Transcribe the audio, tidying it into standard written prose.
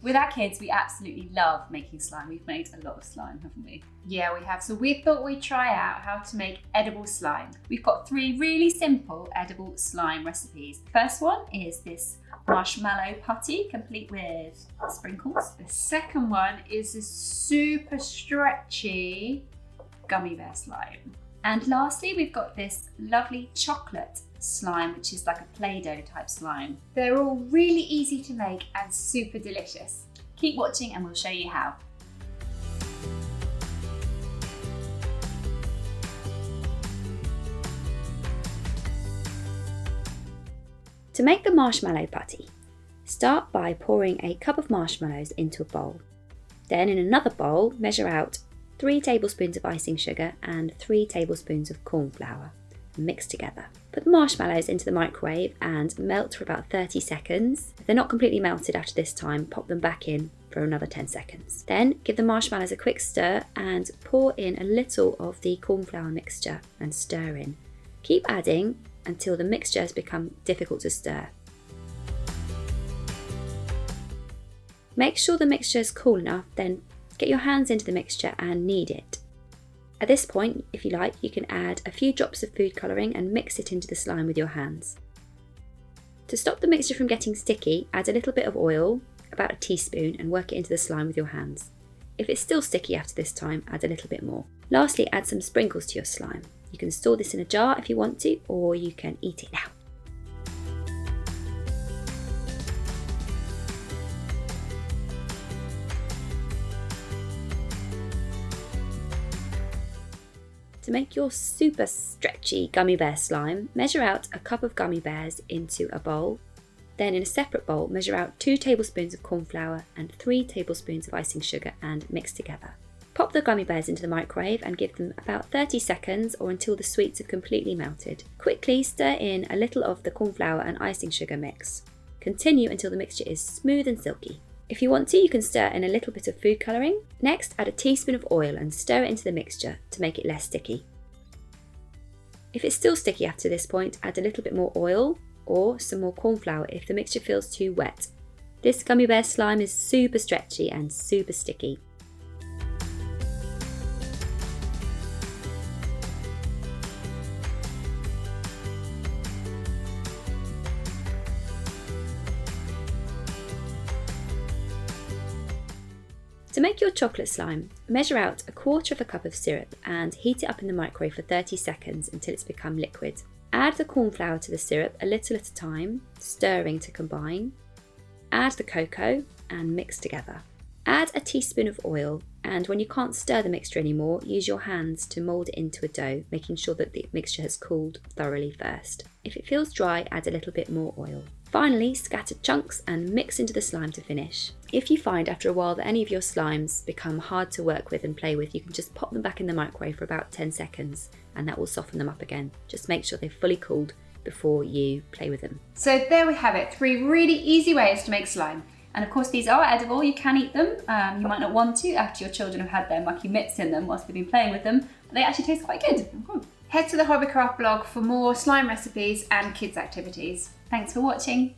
With our kids, we absolutely love making slime. We've made a lot of slime, haven't we? Yeah, we have. So we thought we'd try out how to make edible slime. We've got 3 really simple edible slime recipes. First one is this marshmallow putty, complete with sprinkles. The second one is this super stretchy gummy bear slime. And lastly, we've got this lovely chocolate slime, which is like a Play-Doh type slime. They're all really easy to make and super delicious. Keep watching and we'll show you how. To make the marshmallow putty, start by pouring a cup of marshmallows into a bowl. Then in another bowl, measure out 3 tablespoons of icing sugar and 3 tablespoons of corn flour and mix together. Put the marshmallows into the microwave and melt for about 30 seconds. If they're not completely melted after this time, pop them back in for another 10 seconds. Then give the marshmallows a quick stir and pour in a little of the corn flour mixture and stir in. Keep adding until the mixture has become difficult to stir. Make sure the mixture is cool enough, then get your hands into the mixture and knead it. At this point, if you like, you can add a few drops of food colouring and mix it into the slime with your hands. To stop the mixture from getting sticky, add a little bit of oil, about a teaspoon, and work it into the slime with your hands. If it's still sticky after this time, add a little bit more. Lastly, add some sprinkles to your slime. You can store this in a jar if you want to, or you can eat it now. To make your super stretchy gummy bear slime, measure out a cup of gummy bears into a bowl. Then in a separate bowl, measure out 2 tablespoons of corn flour and 3 tablespoons of icing sugar and mix together. Pop the gummy bears into the microwave and give them about 30 seconds or until the sweets have completely melted. Quickly stir in a little of the corn flour and icing sugar mix. Continue until the mixture is smooth and silky. If you want to, you can stir in a little bit of food colouring. Next, add a teaspoon of oil and stir it into the mixture to make it less sticky. If it's still sticky after this point, add a little bit more oil or some more corn flour if the mixture feels too wet. This gummy bear slime is super stretchy and super sticky. To make your chocolate slime, measure out 1/4 cup of syrup and heat it up in the microwave for 30 seconds until it's become liquid. Add the corn flour to the syrup a little at a time, stirring to combine. Add the cocoa and mix together. Add a teaspoon of oil, and when you can't stir the mixture anymore, use your hands to mould it into a dough, making sure that the mixture has cooled thoroughly first. If it feels dry, add a little bit more oil. Finally, scatter chunks and mix into the slime to finish. If you find after a while that any of your slimes become hard to work with and play with, you can just pop them back in the microwave for about 10 seconds and that will soften them up again. Just make sure they're fully cooled before you play with them. So there we have it, 3 really easy ways to make slime. And of course these are edible, you can eat them. You might not want to after your children have had their mucky mitts in them whilst they've been playing with them, but they actually taste quite good. Head to the Hobbycraft blog for more slime recipes and kids activities. Thanks for watching.